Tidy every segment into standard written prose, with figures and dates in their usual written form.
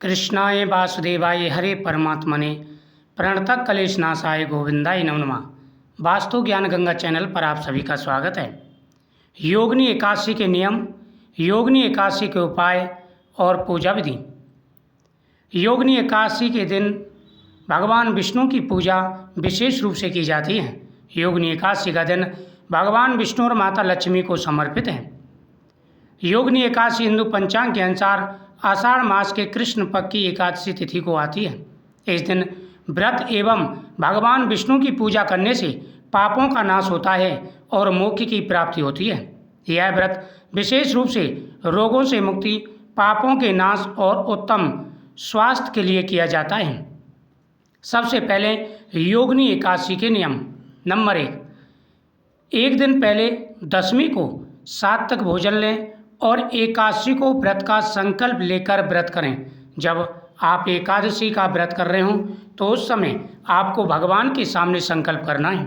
कृष्णाय वासुदेवाय हरे परमात्मने प्रणतः क्लेशनाशाय गोविंदाय नमो नमः। वास्तु ज्ञान गंगा चैनल पर आप सभी का स्वागत है। योगिनी एकादशी के नियम, योगिनी एकादशी के उपाय और पूजा विधि। योगिनी एकादशी के दिन भगवान विष्णु की पूजा विशेष रूप से की जाती है। योगिनी एकादशी का दिन भगवान विष्णु और माता लक्ष्मी को समर्पित है। योगिनी एकादशी हिंदू पंचांग के अनुसार आषाढ़ मास के कृष्ण पक्ष की एकादशी तिथि को आती है। इस दिन व्रत एवं भगवान विष्णु की पूजा करने से पापों का नाश होता है और मोक्ष की प्राप्ति होती है। यह व्रत विशेष रूप से रोगों से मुक्ति, पापों के नाश और उत्तम स्वास्थ्य के लिए किया जाता है। सबसे पहले योगिनी एकादशी के नियम। नंबर 1 दिन पहले दशमी को सात्विक भोजन लें और एकादशी को व्रत का संकल्प लेकर व्रत करें। जब आप एकादशी का व्रत कर रहे हों तो उस समय आपको भगवान के सामने संकल्प करना है।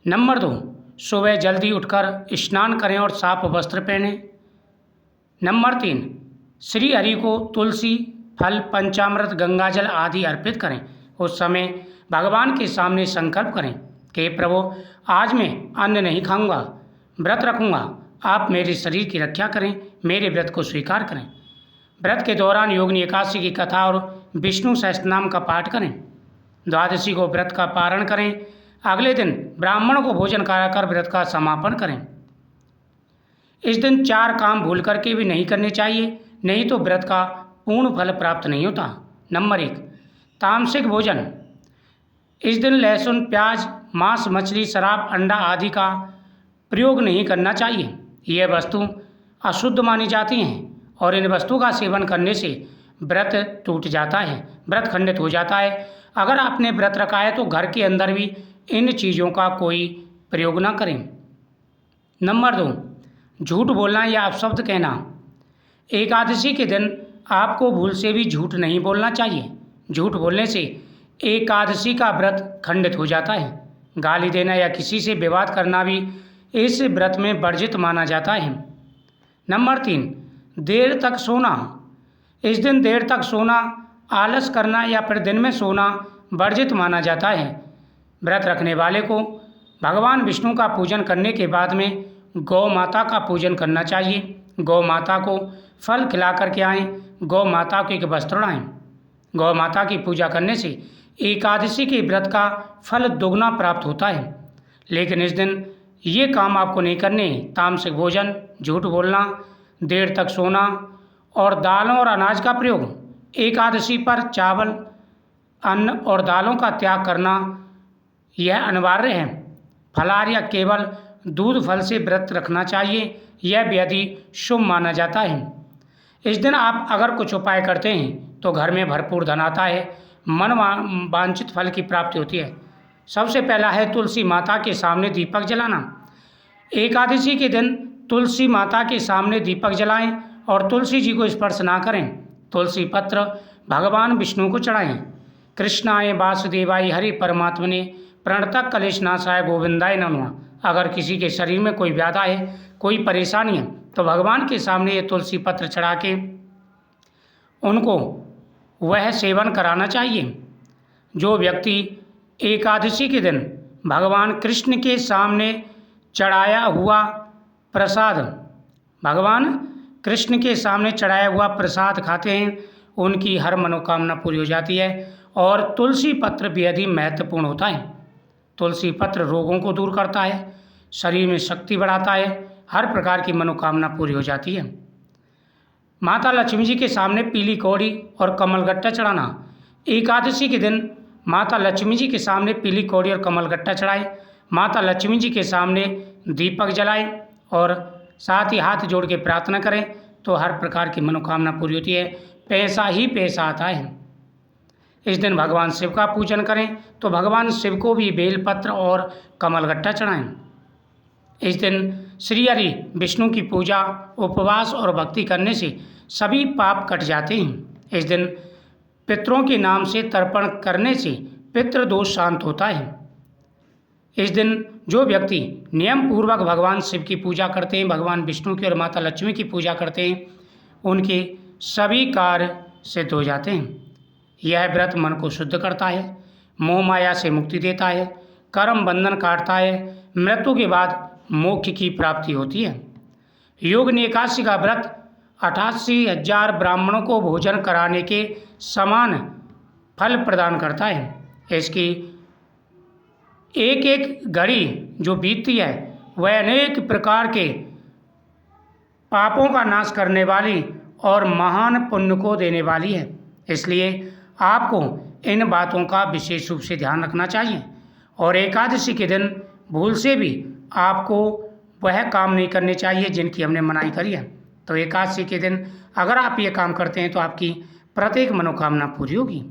नंबर 2 सुबह जल्दी उठकर स्नान करें और साफ वस्त्र पहनें। नंबर 3 श्री हरि को तुलसी, फल, पंचामृत, गंगाजल आदि अर्पित करें। उस समय भगवान के सामने संकल्प करें कि प्रभु, आज मैं अन्न नहीं खाऊंगा, व्रत रखूंगा। आप मेरे शरीर की रक्षा करें, मेरे व्रत को स्वीकार करें। व्रत के दौरान योगिनी एकादशी की कथा और विष्णु सहस्त्रनाम का पाठ करें। द्वादशी को व्रत का पारण करें। अगले दिन ब्राह्मणों को भोजन कराकर व्रत का समापन करें। इस दिन 4 काम भूल करके भी नहीं करने चाहिए, नहीं तो व्रत का पूर्ण फल प्राप्त नहीं होता। नंबर 1 तामसिक भोजन। इस दिन लहसुन, प्याज, मांस, मछली, शराब, अंडा आदि का प्रयोग नहीं करना चाहिए। ये वस्तु अशुद्ध मानी जाती हैं और इन वस्तु का सेवन करने से व्रत टूट जाता है, व्रत खंडित हो जाता है। अगर आपने व्रत रखा है तो घर के अंदर भी इन चीज़ों का कोई प्रयोग ना करें। नंबर 2 झूठ बोलना या अपशब्द कहना। एकादशी के दिन आपको भूल से भी झूठ नहीं बोलना चाहिए। झूठ बोलने से एकादशी का व्रत खंडित हो जाता है। गाली देना या किसी से विवाद करना भी इस व्रत में वर्जित माना जाता है। नंबर 3 देर तक सोना। इस दिन देर तक सोना, आलस करना या फिर दिन में सोना वर्जित माना जाता है। व्रत रखने वाले को भगवान विष्णु का पूजन करने के बाद में गौ माता का पूजन करना चाहिए। गौ माता को फल खिला करके आएँ, गौ माता को एक वस्त्र उड़ाएँ। गौ माता की पूजा करने से एकादशी के व्रत का फल दोगुना प्राप्त होता है। लेकिन इस दिन ये काम आपको नहीं करने। तामसिक भोजन, झूठ बोलना, देर तक सोना और दालों और अनाज का प्रयोग। एकादशी पर चावल, अन्न और दालों का त्याग करना यह अनिवार्य है। फलाहार या केवल दूध फल से व्रत रखना चाहिए, यह बेहद शुभ माना जाता है। इस दिन आप अगर कुछ उपाय करते हैं तो घर में भरपूर धन आता है, मन वांछित फल की प्राप्ति होती है। सबसे पहला है तुलसी माता के सामने दीपक जलाना। एकादशी के दिन तुलसी माता के सामने दीपक जलाएं और तुलसी जी को स्पर्श ना करें। तुलसी पत्र भगवान विष्णु को चढ़ाएं। कृष्णाय वासुदेवाय हरे परमात्मने प्रणतः क्लेशनाशाय गोविंदाय नमो नमः। अगर किसी के शरीर में कोई व्याधा है, कोई परेशानी है तो भगवान के सामने ये तुलसी पत्र चढ़ा के उनको वह सेवन कराना चाहिए। जो व्यक्ति एकादशी के दिन भगवान कृष्ण के सामने चढ़ाया हुआ प्रसाद, भगवान कृष्ण के सामने चढ़ाया हुआ प्रसाद खाते हैं, उनकी हर मनोकामना पूरी हो जाती है। और तुलसी पत्र बेहद ही महत्वपूर्ण होता है। तुलसी पत्र रोगों को दूर करता है, शरीर में शक्ति बढ़ाता है, हर प्रकार की मनोकामना पूरी हो जाती है। माता लक्ष्मी जी के सामने पीली कौड़ी और कमलगट्टा चढ़ाना। एकादशी के दिन माता लक्ष्मी जी के सामने पीली कौड़ी और कमलगट्टा चढ़ाएं। माता लक्ष्मी जी के सामने दीपक जलाएं और साथ ही हाथ जोड़ के प्रार्थना करें तो हर प्रकार की मनोकामना पूरी होती है, पैसा ही पैसा आता है। इस दिन भगवान शिव का पूजन करें तो भगवान शिव को भी बेलपत्र और कमलगट्टा चढ़ाएं। इस दिन श्री हरि विष्णु की पूजा, उपवास और भक्ति करने से सभी पाप कट जाते हैं। इस दिन पितरों के नाम से तर्पण करने से पितृदोष शांत होता है। इस दिन जो व्यक्ति नियम पूर्वक भगवान शिव की पूजा करते हैं, भगवान विष्णु की और माता लक्ष्मी की पूजा करते हैं, उनके सभी कार्य सिद्ध हो जाते हैं। यह व्रत मन को शुद्ध करता है, मोह माया से मुक्ति देता है, कर्म बंधन काटता है, मृत्यु के बाद मोक्ष की प्राप्ति होती है। योगिनी एकादशी का व्रत 88,000 ब्राह्मणों को भोजन कराने के समान फल प्रदान करता है। इसकी एक एक घड़ी जो बीतती है वह अनेक प्रकार के पापों का नाश करने वाली और महान पुण्य को देने वाली है। इसलिए आपको इन बातों का विशेष रूप से ध्यान रखना चाहिए और एकादशी के दिन भूल से भी आपको वह काम नहीं करने चाहिए जिनकी हमने मनाही करी है। तो एकादशी के दिन अगर आप ये काम करते हैं तो आपकी प्रत्येक मनोकामना पूरी होगी।